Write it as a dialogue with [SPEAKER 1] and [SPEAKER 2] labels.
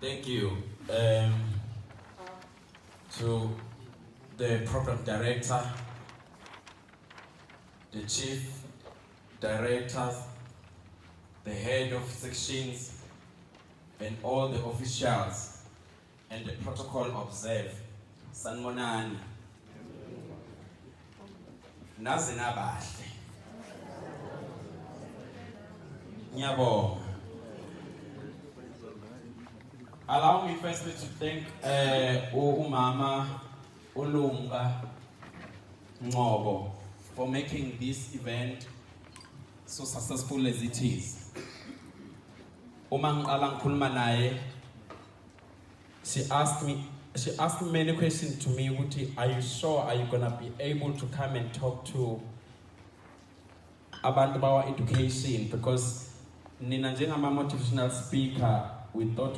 [SPEAKER 1] Thank you to the program director, the chief directors, the head of sections, and all the officials, and the protocol observed. Sanmonani. Nazina bahle. Ngiyabonga. Allow me firstly to thank Umama Ulunga Ngobo for making this event so successful as it is. Umang Alang Kulmanaye, she asked me many questions to me. Uti, are you sure? Are you gonna be able to come and talk to about our education? Because Nina Jenga motivational speaker, we thought